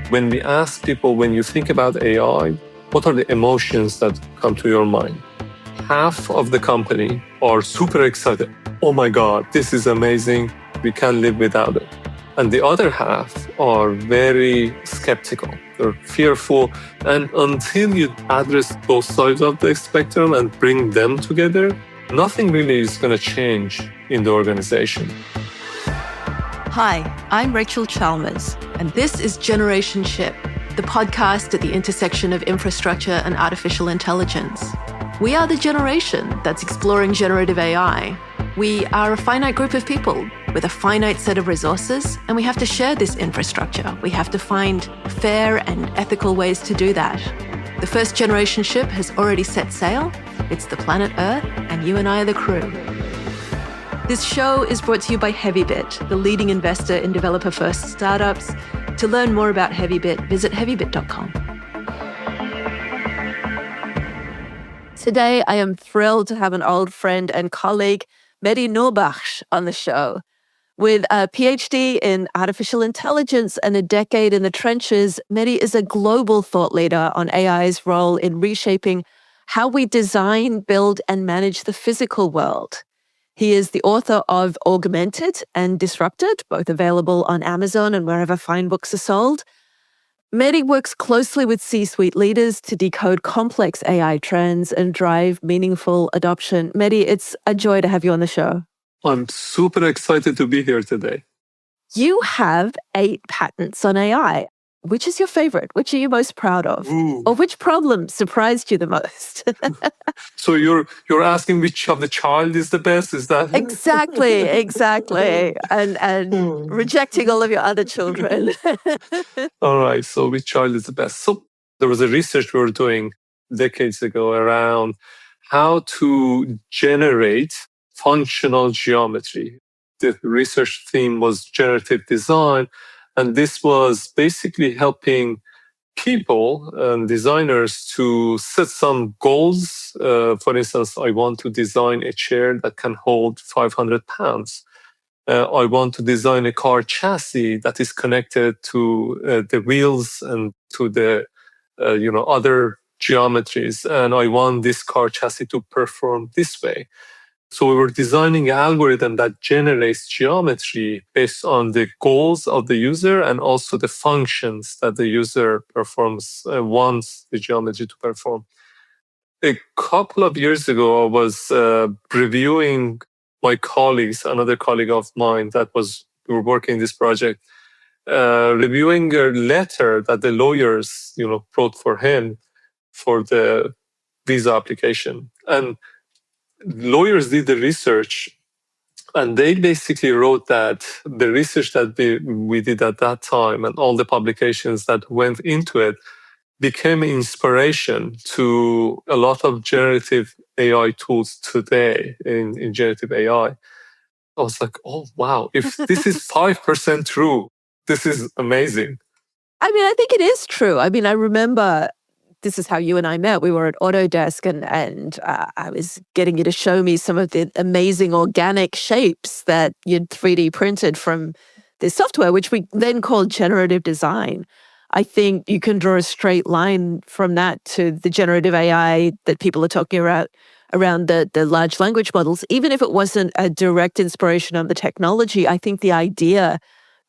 When we ask people, when you think about AI, what are the emotions that come to your mind? Half of the company are super excited. Oh my God, this is amazing. We can't live without it. And the other half are very skeptical. They're fearful. And until you address both sides of the spectrum and bring them together, nothing really is going to change in the organization. Hi, I'm Rachel Chalmers, and this is Generationship, the podcast at the intersection of infrastructure and artificial intelligence. We are the generation that's exploring generative AI. We are a finite group of people with a finite set of resources, and we have to share this infrastructure. We have to find fair and ethical ways to do that. The first generation ship has already set sail. It's the planet Earth, and you and I are the crew. This show is brought to you by Heavybit, the leading investor in developer-first startups. To learn more about Heavybit, visit heavybit.com. Today, I am thrilled to have an old friend and colleague, Mehdi Nourbakhsh, on the show. With a PhD in artificial intelligence and a decade in the trenches, Mehdi is a global thought leader on AI's role in reshaping how we design, build, and manage the physical world. He is the author of Augmented and Disrupted, both available on Amazon and wherever fine books are sold. Mehdi works closely with C-suite leaders to decode complex AI trends and drive meaningful adoption. Mehdi, it's a joy to have you on the show. I'm super excited to be here today. You have 8 patents on AI. Which is your favorite? Which are you most proud of? Ooh. Or which problem surprised you the most? So you're asking which of the child is the best? Is that Exactly. And rejecting all of your other children. All right. So which child is the best? So there was a research we were doing decades ago around how to generate functional geometry. The research theme was generative design. And this was basically helping people and designers to set some goals. For instance, I want to design a chair that can hold 500 pounds. I want to design a car chassis that is connected to the wheels and to the other geometries. And I want this car chassis to perform this way. So we were designing an algorithm that generates geometry based on the goals of the user and also the functions that the user performs, wants the geometry to perform. A couple of years ago, I was reviewing my colleagues, another colleague of mine we were working this project, reviewing a letter that the lawyers, wrote for him for the visa application. And lawyers did the research, and they basically wrote that the research that we did at that time and all the publications that went into it became inspiration to a lot of generative AI tools today in generative AI. I was like, oh, wow, if this is 5% true, this is amazing. I think it is true. I remember this is how you and I met. We were at Autodesk and I was getting you to show me some of the amazing organic shapes that you'd 3D printed from this software, which we then called generative design. I think you can draw a straight line from that to the generative AI that people are talking about around the large language models. Even if it wasn't a direct inspiration on the technology, I think the idea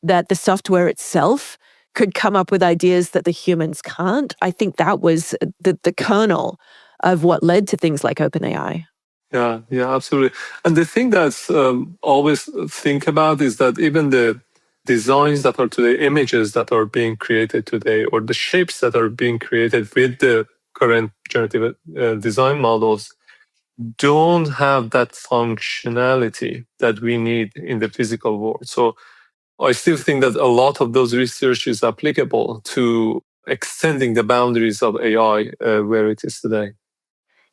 that the software itself could come up with ideas that the humans can't. I think that was the kernel of what led to things like OpenAI. Yeah, absolutely. And the thing that's always think about is that even the designs that are today, images that are being created today, or the shapes that are being created with the current generative design models don't have that functionality that we need in the physical world. So I still think that a lot of those research is applicable to extending the boundaries of AI where it is today.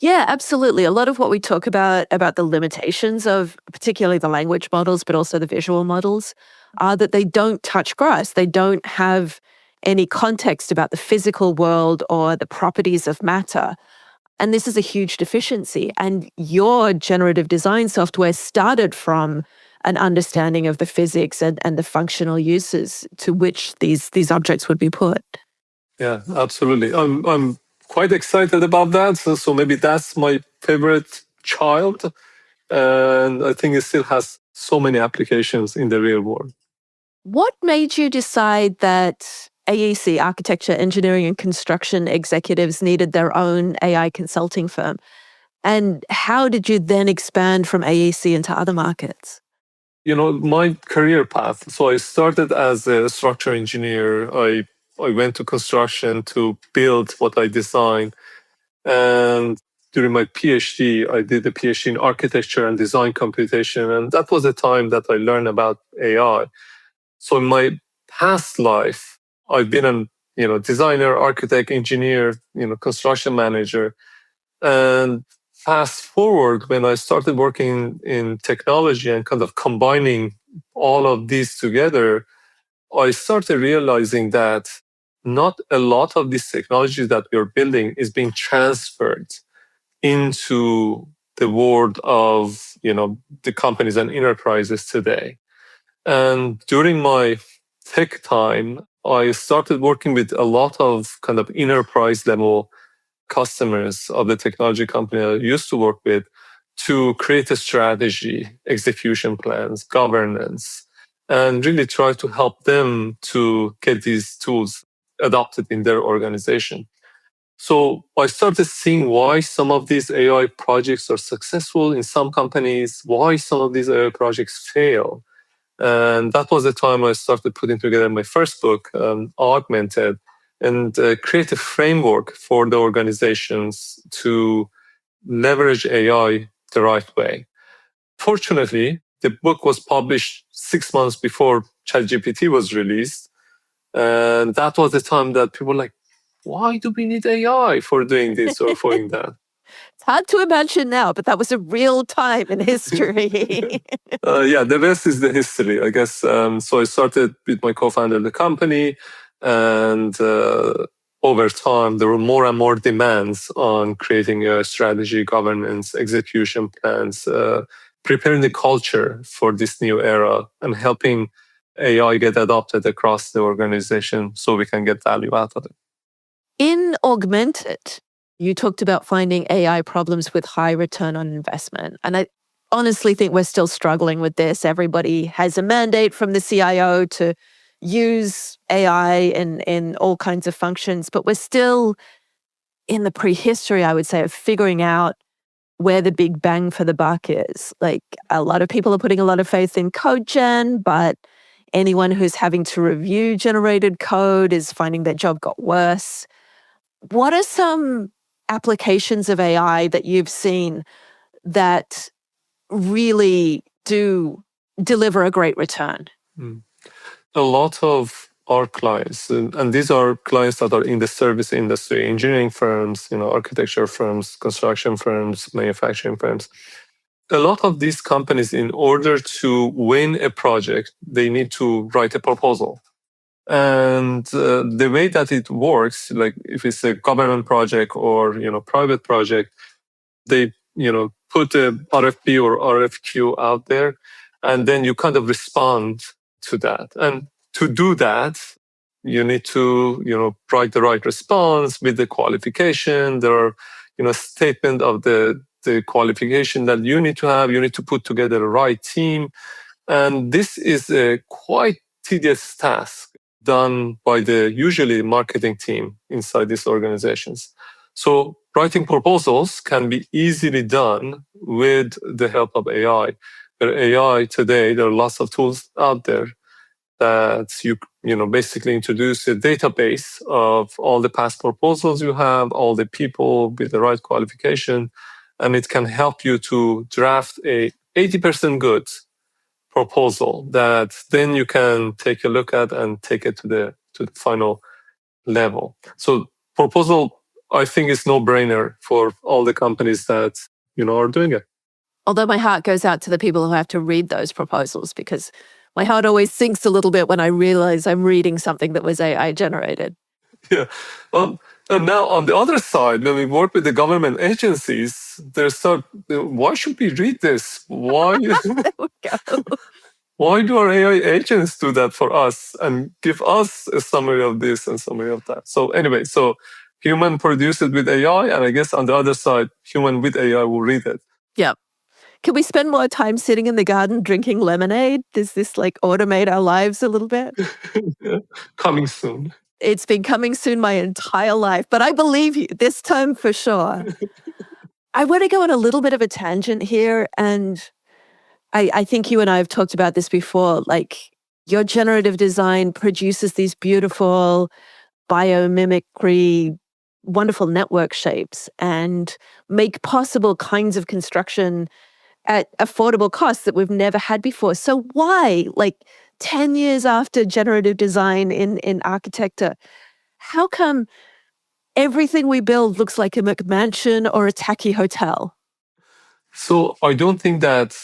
Yeah, absolutely. A lot of what we talk about the limitations of particularly the language models, but also the visual models, are that they don't touch grass. They don't have any context about the physical world or the properties of matter. And this is a huge deficiency. And your generative design software started from an understanding of the physics and the functional uses to which these objects would be put. Yeah, absolutely. I'm quite excited about that. So maybe that's my favorite child. And I think it still has so many applications in the real world. What made you decide that AEC, architecture, engineering, and construction executives needed their own AI consulting firm? And how did you then expand from AEC into other markets? My career path. So I started as a structural engineer. I went to construction to build what I designed. And during my PhD, I did a PhD in architecture and design computation. And that was the time that I learned about AI. So in my past life, I've been a designer, architect, engineer, construction manager. And fast forward when I started working in technology and kind of combining all of these together, I started realizing that not a lot of these technologies that we're building is being transferred into the world of the companies and enterprises today. And during my tech time, I started working with a lot of kind of enterprise level customers of the technology company I used to work with to create a strategy, execution plans, governance, and really try to help them to get these tools adopted in their organization. So I started seeing why some of these AI projects are successful in some companies, why some of these AI projects fail. And that was the time I started putting together my first book, Augmented, and create a framework for the organizations to leverage AI the right way. Fortunately, the book was published 6 months before ChatGPT was released. And that was the time that people were like, why do we need AI for doing this or for doing that? It's hard to imagine now, but that was a real time in history. Yeah, the rest is the history, I guess. So I started with my co-founder of the company, and over time, there were more and more demands on creating a strategy, governance, execution plans, preparing the culture for this new era, and helping AI get adopted across the organization so we can get value out of it. In Augmented, you talked about finding AI problems with high return on investment. And I honestly think we're still struggling with this. Everybody has a mandate from the CIO to use AI in all kinds of functions, but we're still in the prehistory, I would say, of figuring out where the big bang for the buck is. Like, a lot of people are putting a lot of faith in code gen, but anyone who's having to review generated code is finding their job got worse. What are some applications of AI that you've seen that really do deliver a great return? A lot of our clients, and these are clients that are in the service industry, engineering firms, architecture firms, construction firms, manufacturing firms. A lot of these companies, in order to win a project, they need to write a proposal. And the way that it works, like if it's a government project or private project, they put a RFP or RFQ out there, and then you kind of respond to that. And to do that, you need to write the right response with the qualification. There are statement of the qualification that you need to have. You need to put together the right team, and this is a quite tedious task done by the usually marketing team inside these organizations. So writing proposals can be easily done with the help of AI. But AI today, there are lots of tools out there that you basically introduce a database of all the past proposals you have, all the people with the right qualification, and it can help you to draft a 80% good proposal that then you can take a look at and take it to the final level. So proposal, I think, is no-brainer for all the companies that are doing it. Although my heart goes out to the people who have to read those proposals, because my heart always sinks a little bit when I realize I'm reading something that was AI generated. Yeah. Well, and now on the other side, when we work with the government agencies, they start, why should we read this? Why? There we go. Why do our AI agents do that for us and give us a summary of this and summary of that? So anyway, so human produce it with AI, and I guess on the other side, human with AI will read it. Yeah. Can we spend more time sitting in the garden drinking lemonade? Does this like automate our lives a little bit? Yeah. Coming soon. It's been coming soon my entire life, but I believe you this time for sure. I want to go on a little bit of a tangent here. And I think you and I have talked about this before. Like your generative design produces these beautiful biomimicry, wonderful network shapes and make possible kinds of construction at affordable costs that we've never had before. So why, like 10 years after generative design in architecture, how come everything we build looks like a McMansion or a tacky hotel? So I don't think that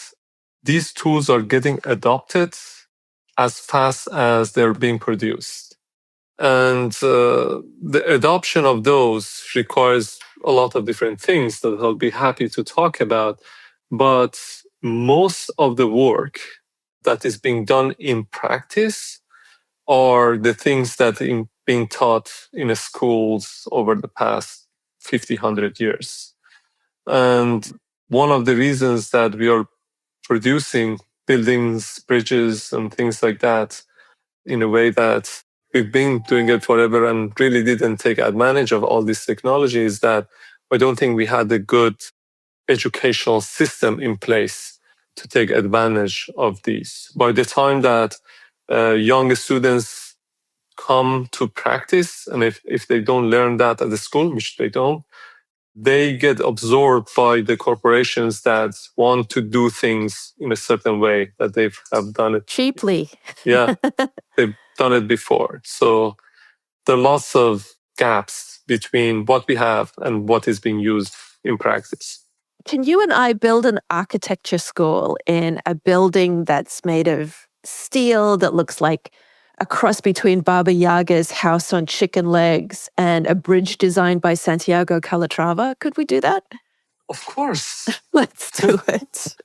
these tools are getting adopted as fast as they're being produced. And the adoption of those requires a lot of different things that I'll be happy to talk about. But most of the work that is being done in practice are the things that are being taught in schools over the past 50, 100 years. And one of the reasons that we are producing buildings, bridges, and things like that in a way that we've been doing it forever and really didn't take advantage of all these technologies, that I don't think we had a good educational system in place to take advantage of these. By the time that young students come to practice, and if they don't learn that at the school, which they don't, they get absorbed by the corporations that want to do things in a certain way that they have done it cheaply. Yeah, they've done it before. So there are lots of gaps between what we have and what is being used in practice. Can you and I build an architecture school in a building that's made of steel that looks like a cross between Baba Yaga's house on chicken legs and a bridge designed by Santiago Calatrava? Could we do that? Of course. Let's do it.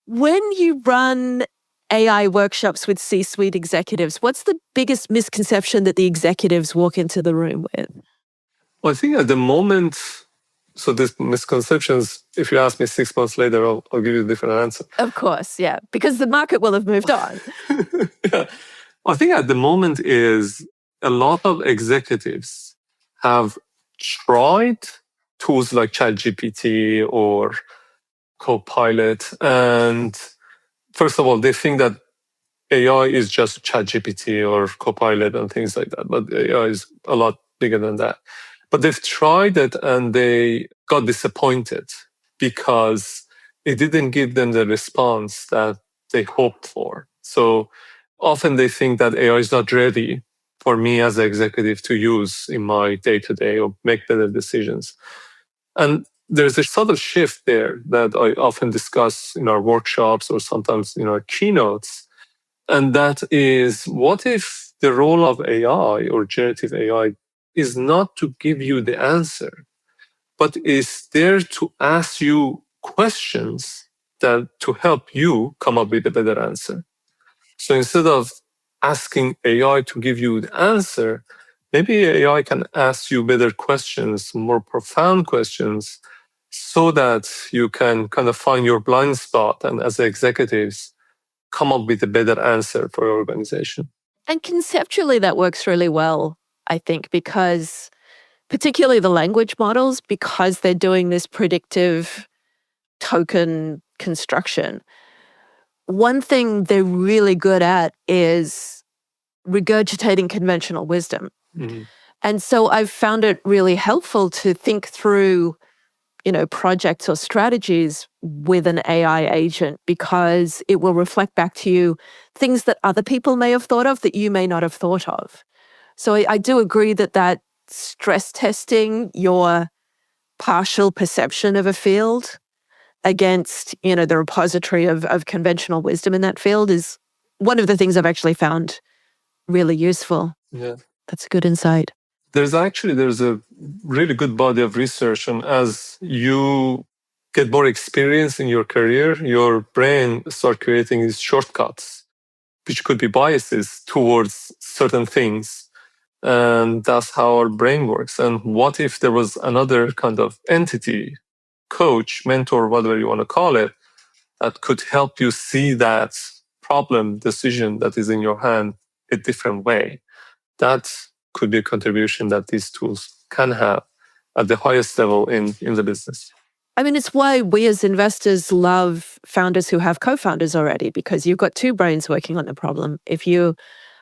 When you run AI workshops with C-suite executives, what's the biggest misconception that the executives walk into the room with? Well, I think at the moment, so these misconceptions, if you ask me 6 months later, I'll give you a different answer. Of course, yeah, because the market will have moved on. Yeah. I think at the moment is a lot of executives have tried tools like ChatGPT or Copilot. And first of all, they think that AI is just ChatGPT or Copilot and things like that. But AI is a lot bigger than that. But they've tried it and they got disappointed because it didn't give them the response that they hoped for. So often they think that AI is not ready for me as an executive to use in my day-to-day or make better decisions. And there's a subtle shift there that I often discuss in our workshops or sometimes in our keynotes. And that is, what if the role of AI or generative AI is not to give you the answer, but is there to ask you questions that to help you come up with a better answer? So instead of asking AI to give you the answer, maybe AI can ask you better questions, more profound questions, so that you can kind of find your blind spot and as executives, come up with a better answer for your organization. And conceptually, that works really well, I think, because particularly the language models, because they're doing this predictive token construction. One thing they're really good at is regurgitating conventional wisdom. Mm-hmm. And so I've found it really helpful to think through, projects or strategies with an AI agent, because it will reflect back to you things that other people may have thought of that you may not have thought of. So I do agree that stress testing your partial perception of a field against, the repository of conventional wisdom in that field is one of the things I've actually found really useful. Yeah. That's a good insight. There's a really good body of research, and as you get more experience in your career, your brain start creating these shortcuts, which could be biases towards certain things. And that's how our brain works. And what if there was another kind of entity, coach, mentor, whatever you want to call it, that could help you see that problem decision that is in your hand a different way? That could be a contribution that these tools can have at the highest level in the business. I mean, it's why we as investors love founders who have co-founders already, because you've got two brains working on the problem. If you're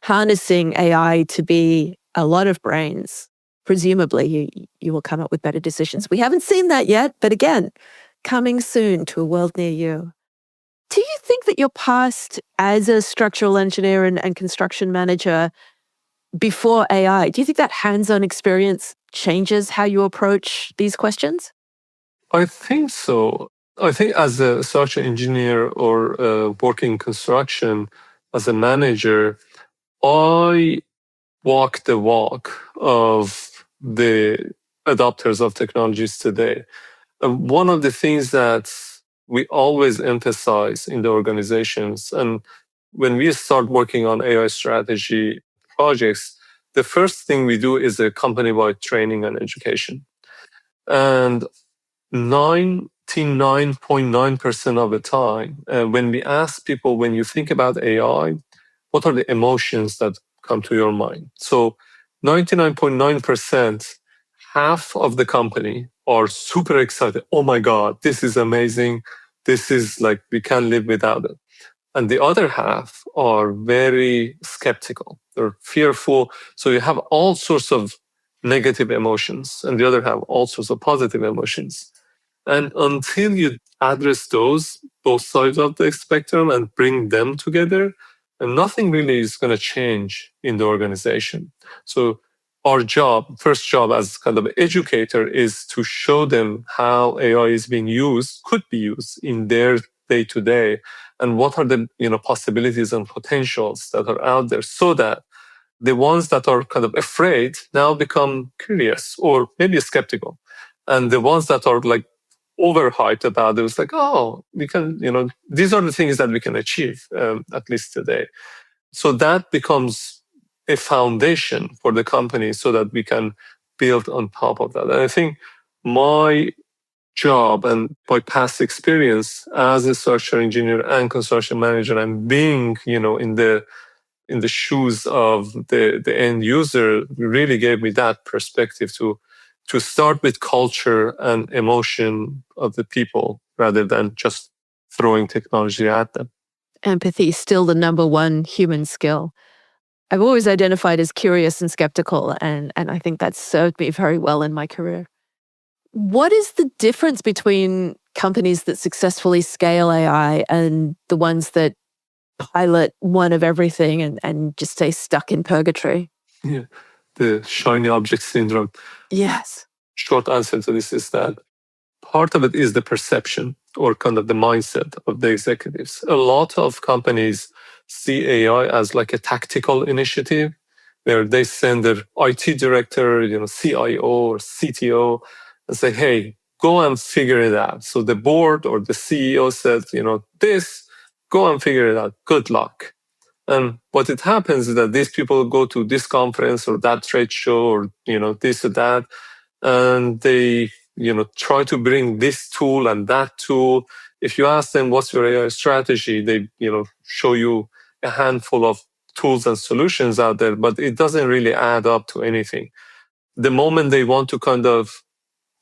harnessing AI to be a lot of brains, presumably you will come up with better decisions. We haven't seen that yet, but again, coming soon to a world near you. Do you think that your past as a structural engineer and construction manager before AI, do you think that hands-on experience changes how you approach these questions? I think so. I think as a software engineer or working construction as a manager, I walk the walk of the adopters of technologies today. And one of the things that we always emphasize in the organizations, and when we start working on AI strategy projects, the first thing we do is a company-wide training and education. And 99.9% of the time, when we ask people, when you think about AI, what are the emotions that come to your mind? So 99.9%, half of the company are super excited. Oh my God, this is amazing. This is like, we can't live without it. And the other half are very skeptical. They're fearful. So you have all sorts of negative emotions, and the other have all sorts of positive emotions. And until you address those, both sides of the spectrum, and bring them together, and nothing really is going to change in the organization. So our job, first job as kind of educator, is to show them how AI is being used, could be used in their day-to-day, and what are the possibilities and potentials that are out there, so that the ones that are kind of afraid now become curious or maybe skeptical. And the ones that are like overhyped about it, it's like, oh, we can, these are the things that we can achieve, at least today. So that becomes a foundation for the company so that we can build on top of that. And I think my job and my past experience as a software engineer and construction manager, and being, in the shoes of the end user, really gave me that perspective to start with culture and emotion of the people rather than just throwing technology at them. Empathy is still the number one human skill. I've always identified as curious and skeptical, and I think that's served me very well in my career. What is the difference between companies that successfully scale AI and the ones that pilot one of everything and just stay stuck in purgatory? Yeah, the shiny object syndrome. Yes. Short answer to this is that part of it is the perception or kind of the mindset of the executives. A lot of companies see AI as like a tactical initiative where they send their IT director, CIO or CTO, and say, hey, go and figure it out. So the board or the CEO says, this, go and figure it out. Good luck. And what it happens is that these people go to this conference or that trade show or, this or that, and they, try to bring this tool and that tool. If you ask them, what's your AI strategy? They, show you a handful of tools and solutions out there, but it doesn't really add up to anything. The moment they want to kind of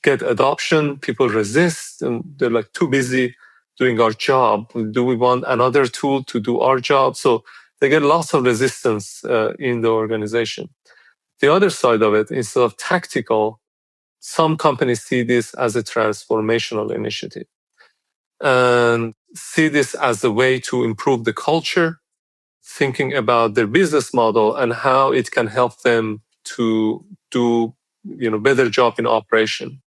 get adoption, people resist and they're like too busy doing our job. Do we want another tool to do our job? So they get lots of resistance in the organization. The other side of it, instead of tactical, some companies see this as a transformational initiative and see this as a way to improve the culture, thinking about their business model and how it can help them to do better job in operation.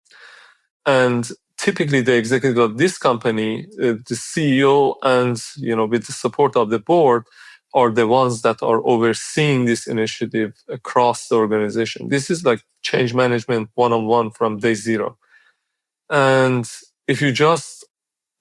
And typically the executive of this company, the CEO, and with the support of the board, are the ones that are overseeing this initiative across the organization. This is like change management one-on-one from day zero. And if you just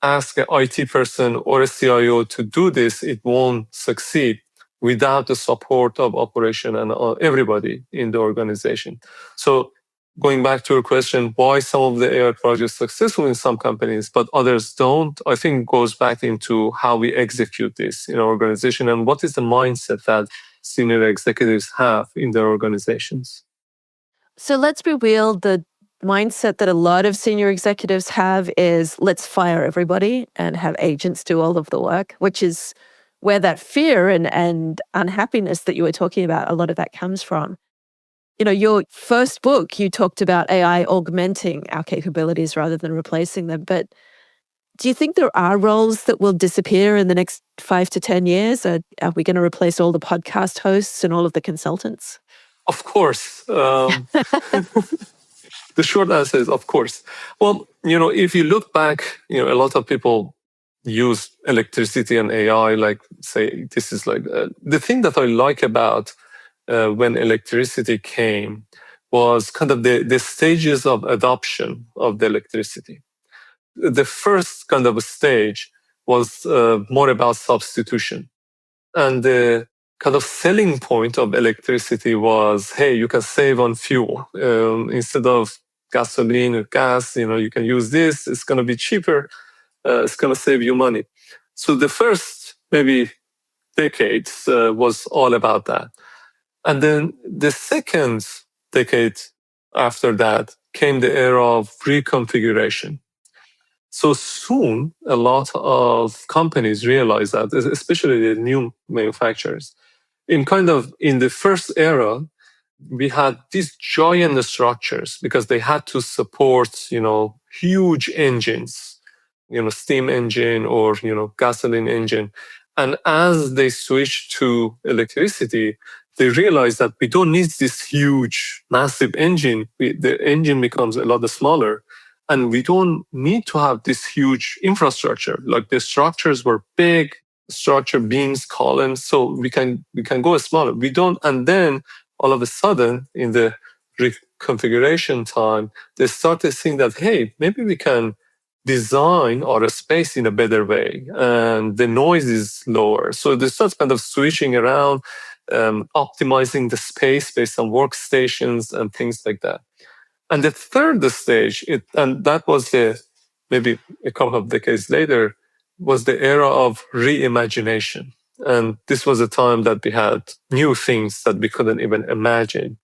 ask an IT person or a CIO to do this, it won't succeed without the support of operation and everybody in the organization. So going back to your question, why some of the AI projects successful in some companies, but others don't, I think goes back into how we execute this in our organization and what is the mindset that senior executives have in their organizations. So let's be real. The mindset that a lot of senior executives have is let's fire everybody and have agents do all of the work, which is where that fear and unhappiness that you were talking about, a lot of that comes from. You know, your first book, you talked about AI augmenting our capabilities rather than replacing them. But do you think there are roles that will disappear in the next 5 to 10 years? Are we going to replace all the podcast hosts and all of the consultants? Of course. The short answer is of course. Well, if you look back, a lot of people use electricity and AI, like say, this is like the thing that I like about when electricity came was kind of the stages of adoption of the electricity. The first kind of stage was more about substitution. And the kind of selling point of electricity was, hey, you can save on fuel. Instead of gasoline or gas, you can use this. It's going to be cheaper. It's going to save you money. So the first maybe decades was all about that. And then the second decade after that came the era of reconfiguration. So soon, a lot of companies realized that, especially the new manufacturers, in the first era, we had these giant structures because they had to support, huge engines, steam engine or, gasoline engine. And as they switched to electricity, they realized that we don't need this huge, massive engine. The engine becomes a lot smaller. And we don't need to have this huge infrastructure. Like the structures were big, structure beams, columns, so we can go smaller. We don't, and then all of a sudden in the reconfiguration time, they started seeing that, hey, maybe we can design our space in a better way, and the noise is lower. So they start kind of switching around, optimizing the space based on workstations and things like that. And the third stage, and that was maybe a couple of decades later, was the era of reimagination. And this was a time that we had new things that we couldn't even imagine.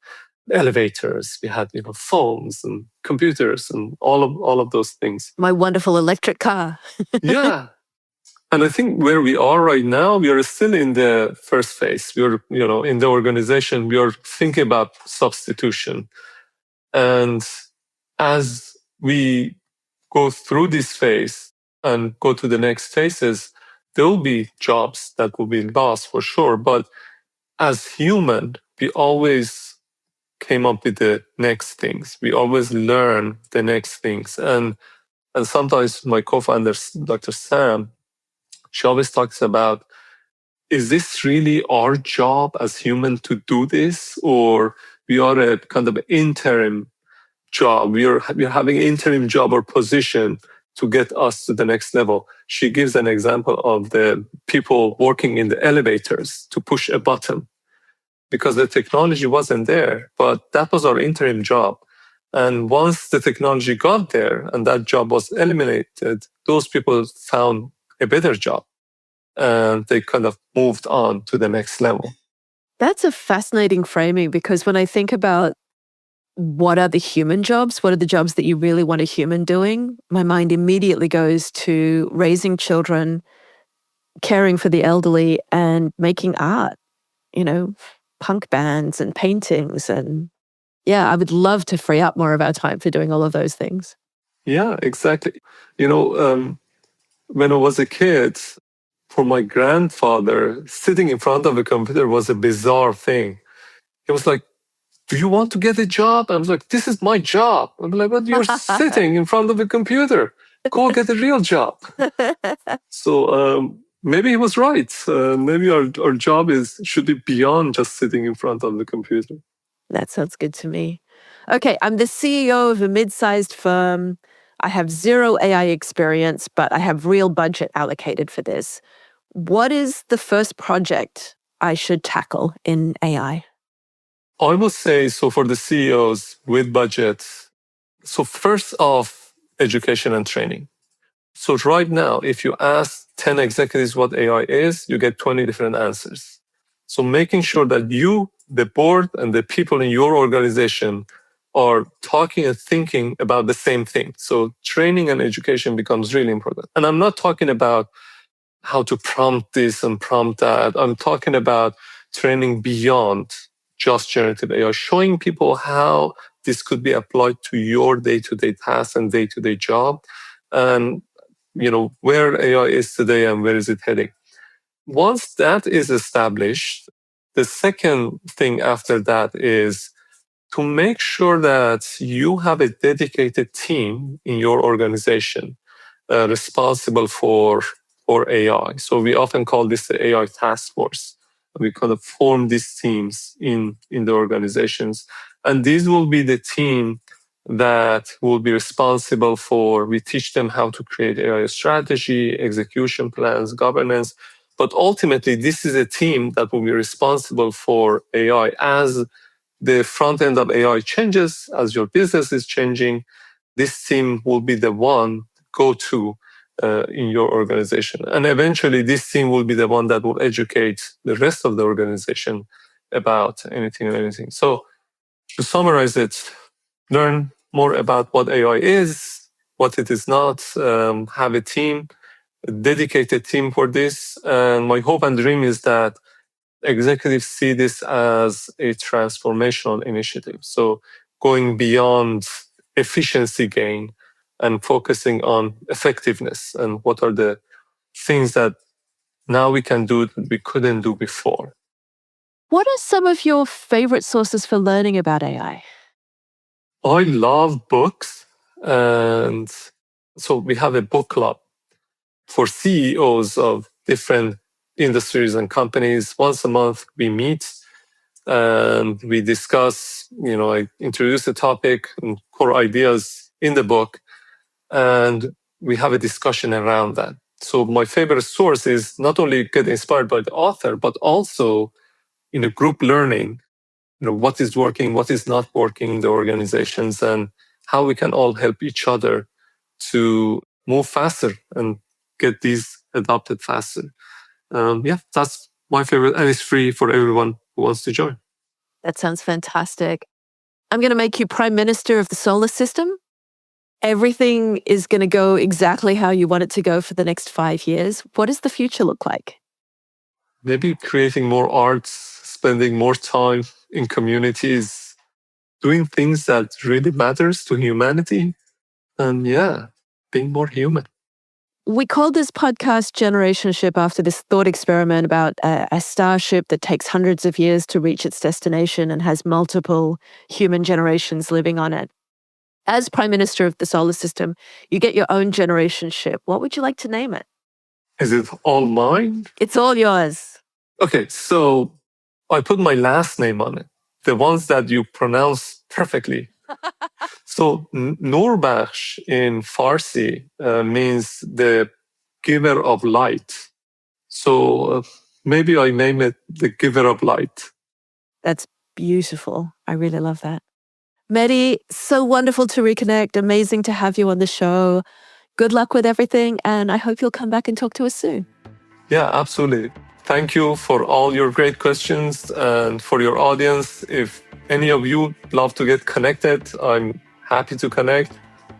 Elevators, we had phones and computers and all of those things. My wonderful electric car. Yeah. And I think where we are right now, we are still in the first phase. We are, in the organization, we are thinking about substitution. And as we go through this phase and go to the next phases, there will be jobs that will be lost for sure. But as human, we always came up with the next things. We always learn the next things. And sometimes my co-founder, Dr. Sam, she always talks about, is this really our job as human to do this? Or we are a kind of interim job. We're having an interim job or position to get us to the next level. She gives an example of the people working in the elevators to push a button because the technology wasn't there, but that was our interim job. And once the technology got there and that job was eliminated, those people found a better job and they kind of moved on to the next level. That's a fascinating framing because when I think about what are the human jobs, what are the jobs that you really want a human doing, my mind immediately goes to raising children, caring for the elderly, and making art, punk bands and paintings. And yeah, I would love to free up more of our time for doing all of those things. Yeah, exactly. When I was a kid, for my grandfather, sitting in front of a computer was a bizarre thing. He was like, do you want to get a job? I was like, this is my job. I'm like, but you're sitting in front of a computer. Go get a real job. So maybe he was right. Maybe our job should be beyond just sitting in front of the computer. That sounds good to me. Okay, I'm the CEO of a mid-sized firm. I have zero AI experience, but I have real budget allocated for this. What is the first project I should tackle in AI? I would say, so for the CEOs with budget, so first off, education and training. So right now, if you ask 10 executives what AI is, you get 20 different answers. So making sure that you, the board, and the people in your organization are talking and thinking about the same thing. So training and education becomes really important. And I'm not talking about how to prompt this and prompt that. I'm talking about training beyond just generative AI, showing people how this could be applied to your day-to-day tasks and day-to-day job, and where AI is today and where is it heading. Once that is established, the second thing after that is to make sure that you have a dedicated team in your organization responsible for AI. So we often call this the AI task force. We kind of form these teams in the organizations. And these will be the team that will be responsible for, we teach them how to create AI strategy, execution plans, governance. But ultimately, this is a team that will be responsible for AI as the front end of AI changes, as your business is changing. This team will be the one go-to in your organization. And eventually, this team will be the one that will educate the rest of the organization about anything and anything. So to summarize it, learn more about what AI is, what it is not, have a team, a dedicated team for this. And my hope and dream is that executives see this as a transformational initiative. So going beyond efficiency gain and focusing on effectiveness and what are the things that now we can do that we couldn't do before. What are some of your favorite sources for learning about AI? I love books. And so we have a book club for CEOs of different industries and companies. Once a month, we meet and we discuss, I introduce the topic and core ideas in the book, and we have a discussion around that. So my favorite source is not only get inspired by the author, but also in a group learning, what is working, what is not working in the organizations, and how we can all help each other to move faster and get these adopted faster. That's my favorite, and it's free for everyone who wants to join. That sounds fantastic. I'm going to make you Prime Minister of the solar system. Everything is going to go exactly how you want it to go for the next 5 years. What does the future look like? Maybe creating more arts, spending more time in communities, doing things that really matters to humanity, and being more human. We called this podcast Generationship after this thought experiment about a starship that takes hundreds of years to reach its destination and has multiple human generations living on it. As Prime Minister of the solar system, you get your own generation ship. What would you like to name it? Is it all mine? It's all yours. Okay, so I put my last name on it, the ones that you pronounce perfectly. So Nourbakhsh in Farsi means the giver of light. So maybe I name it the giver of light. That's beautiful. I really love that. Mehdi, so wonderful to reconnect. Amazing to have you on the show. Good luck with everything, and I hope you'll come back and talk to us soon. Yeah, absolutely. Thank you for all your great questions, and for your audience. If any of you love to get connected, I'm happy to connect.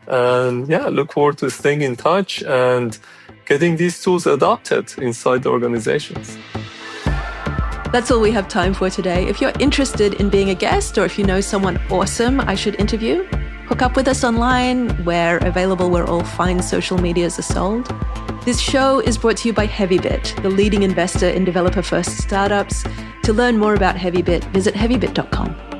And look forward to staying in touch and getting these tools adopted inside the organizations. That's all we have time for today. If you're interested in being a guest, or if you know someone awesome I should interview, hook up with us online. We're available where all fine social medias are sold. This show is brought to you by Heavybit, the leading investor in developer-first startups. To learn more about Heavybit, visit heavybit.com.